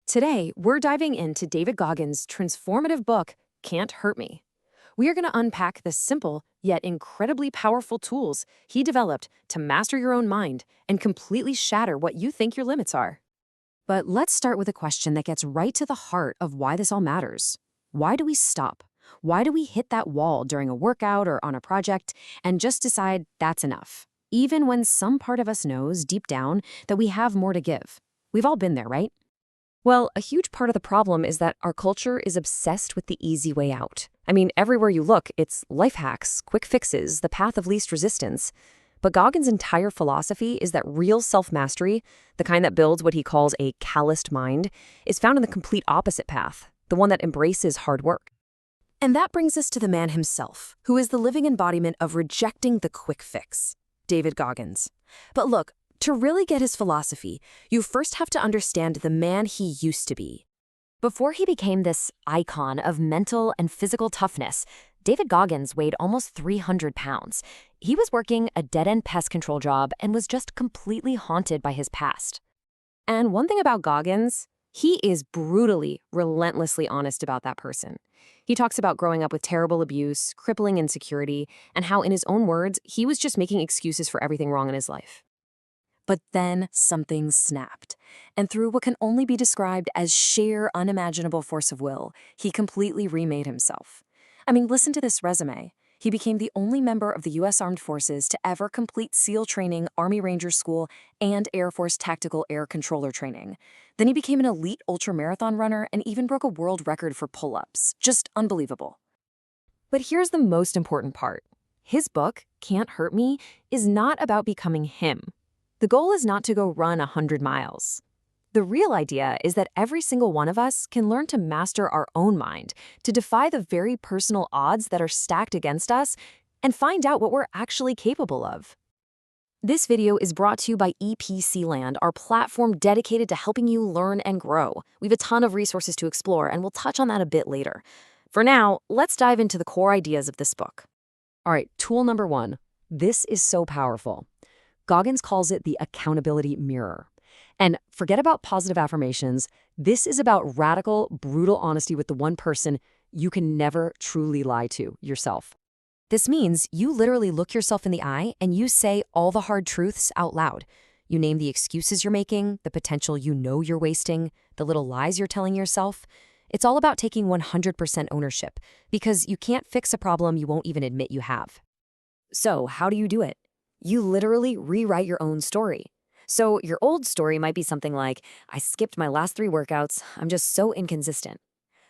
Today, we're diving into David Goggins' transformative book, Can't Hurt Me. We are going to unpack the simple yet incredibly powerful tools he developed to master your own mind and completely shatter what you think your limits are. But let's start with a question that gets right to the heart of why this all matters. Why do we stop? Why do we hit that wall during a workout or on a project and just decide that's enough? Even when some part of us knows deep down that we have more to give. We've all been there, right? Well, a huge part of the problem is that our culture is obsessed with the easy way out. I mean, everywhere you look, it's life hacks, quick fixes, the path of least resistance. But Goggins' entire philosophy is that real self-mastery, the kind that builds what he calls a calloused mind, is found in the complete opposite path, the one that embraces hard work. And that brings us to the man himself, who is the living embodiment of rejecting the quick fix, David Goggins. But look, to really get his philosophy, you first have to understand the man he used to be. Before he became this icon of mental and physical toughness, David Goggins weighed almost 300 pounds. He was working a dead-end pest control job and was just completely haunted by his past. And one thing about Goggins, he is brutally, relentlessly honest about that person. He talks about growing up with terrible abuse, crippling insecurity, and how, in his own words, he was just making excuses for everything wrong in his life. But then something snapped, and through what can only be described as sheer unimaginable force of will, he completely remade himself. I mean, listen to this resume. He became the only member of the U.S. Armed Forces to ever complete SEAL training, Army Ranger School, and Air Force Tactical Air Controller training. Then he became an elite ultramarathon runner and even broke a world record for pull-ups. Just unbelievable. But here's the most important part. His book, Can't Hurt Me, is not about becoming him. The goal is not to go run 100 miles. The real idea is that every single one of us can learn to master our own mind, to defy the very personal odds that are stacked against us, and find out what we're actually capable of. This video is brought to you by EPC Land, our platform dedicated to helping you learn and grow. We have a ton of resources to explore, and we'll touch on that a bit later. For now, let's dive into the core ideas of this book. All right, tool number 1. This is so powerful. Goggins calls it the accountability mirror. And forget about positive affirmations. This is about radical, brutal honesty with the one person you can never truly lie to, yourself. This means you literally look yourself in the eye and you say all the hard truths out loud. You name the excuses you're making, the potential you know you're wasting, the little lies you're telling yourself. It's all about taking 100% ownership, because you can't fix a problem you won't even admit you have. So how do you do it? You literally rewrite your own story. So your old story might be something like, I skipped my last 3 workouts, I'm just so inconsistent.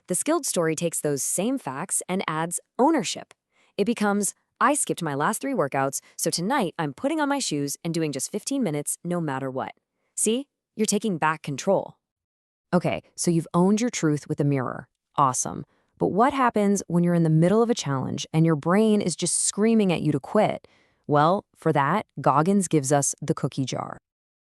The skilled story takes those same facts and adds ownership. It becomes, I skipped my last 3 workouts, so tonight I'm putting on my shoes and doing just 15 minutes no matter what. See? You're taking back control. Okay, so you've owned your truth with a mirror. Awesome. But what happens when you're in the middle of a challenge and your brain is just screaming at you to quit? Well, for that, Goggins gives us the cookie jar.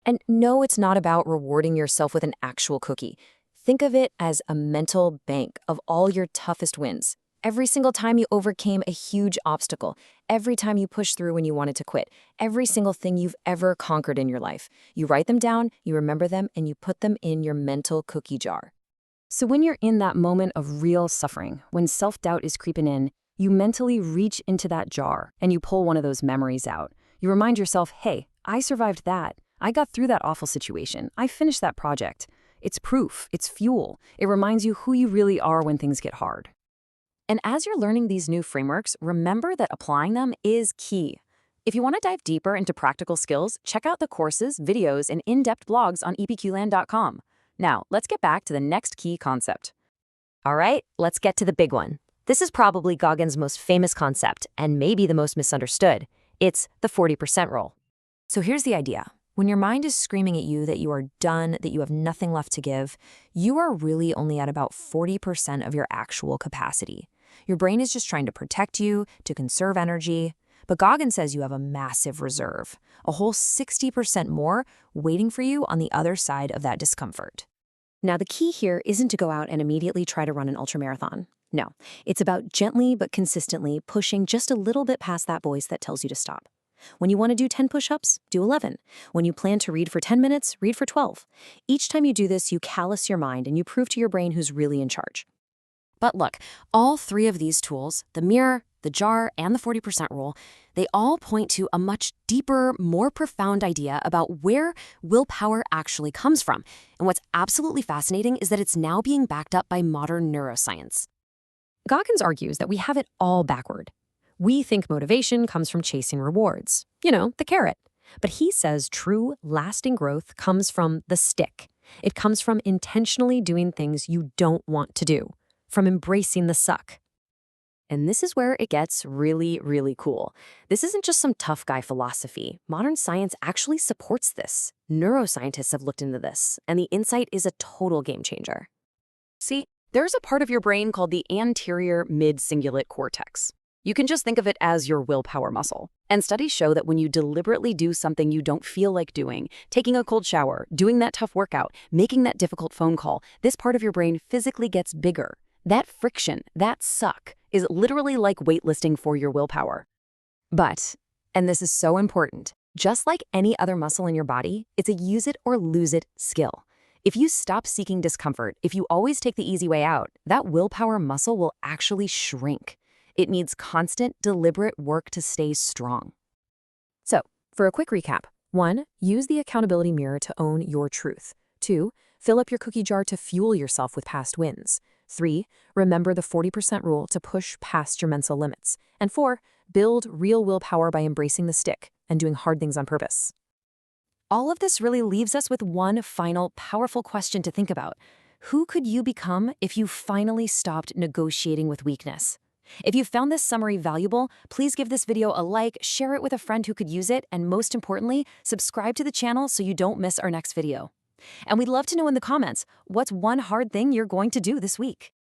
And no, it's not about rewarding yourself with an actual cookie. Think of it as a mental bank of all your toughest wins. Every single time you overcame a huge obstacle, every time you pushed through when you wanted to quit, every single thing you've ever conquered in your life. You write them down, you remember them, and you put them in your mental cookie jar. So when you're in that moment of real suffering, when self-doubt is creeping in, you mentally reach into that jar and you pull one of those memories out. You remind yourself, hey, I survived that. I got through that awful situation. I finished that project. It's proof. It's fuel. It reminds you who you really are when things get hard. And as you're learning these new frameworks, remember that applying them is key. If you want to dive deeper into practical skills, check out the courses, videos, and in-depth blogs on epqland.com. Now, let's get back to the next key concept. All right, let's get to the big one. This is probably Goggins' most famous concept, and maybe the most misunderstood. It's the 40% rule. So here's the idea. When your mind is screaming at you that you are done, that you have nothing left to give, you are really only at about 40% of your actual capacity. Your brain is just trying to protect you, to conserve energy. But Goggins says you have a massive reserve, a whole 60% more waiting for you on the other side of that discomfort. Now, the key here isn't to go out and immediately try to run an ultramarathon. No, it's about gently but consistently pushing just a little bit past that voice that tells you to stop. When you want to do 10 push-ups, do 11. When you plan to read for 10 minutes, read for 12. Each time you do this, you callous your mind and you prove to your brain who's really in charge. But look, all three of these tools, the mirror, the jar, and the 40% rule, they all point to a much deeper, more profound idea about where willpower actually comes from. And what's absolutely fascinating is that it's now being backed up by modern neuroscience. Goggins argues that we have it all backward. We think motivation comes from chasing rewards, the carrot. But he says true, lasting growth comes from the stick. It comes from intentionally doing things you don't want to do, from embracing the suck. And this is where it gets really, really cool. This isn't just some tough guy philosophy. Modern science actually supports this. Neuroscientists have looked into this, and the insight is a total game changer. See, there's a part of your brain called the anterior mid-cingulate cortex. You can just think of it as your willpower muscle. And studies show that when you deliberately do something you don't feel like doing, taking a cold shower, doing that tough workout, making that difficult phone call, this part of your brain physically gets bigger. That friction, that suck, is literally like weightlifting for your willpower. But, and this is so important, just like any other muscle in your body, it's a use it or lose it skill. If you stop seeking discomfort, if you always take the easy way out, that willpower muscle will actually shrink. It needs constant, deliberate work to stay strong. So, for a quick recap, 1. Use the accountability mirror to own your truth. 2. Fill up your cookie jar to fuel yourself with past wins. 3. Remember the 40% rule to push past your mental limits. And 4. Build real willpower by embracing the stick and doing hard things on purpose. All of this really leaves us with one final, powerful question to think about. Who could you become if you finally stopped negotiating with weakness? If you found this summary valuable, please give this video a like, share it with a friend who could use it, and most importantly, subscribe to the channel so you don't miss our next video. And we'd love to know in the comments, what's one hard thing you're going to do this week?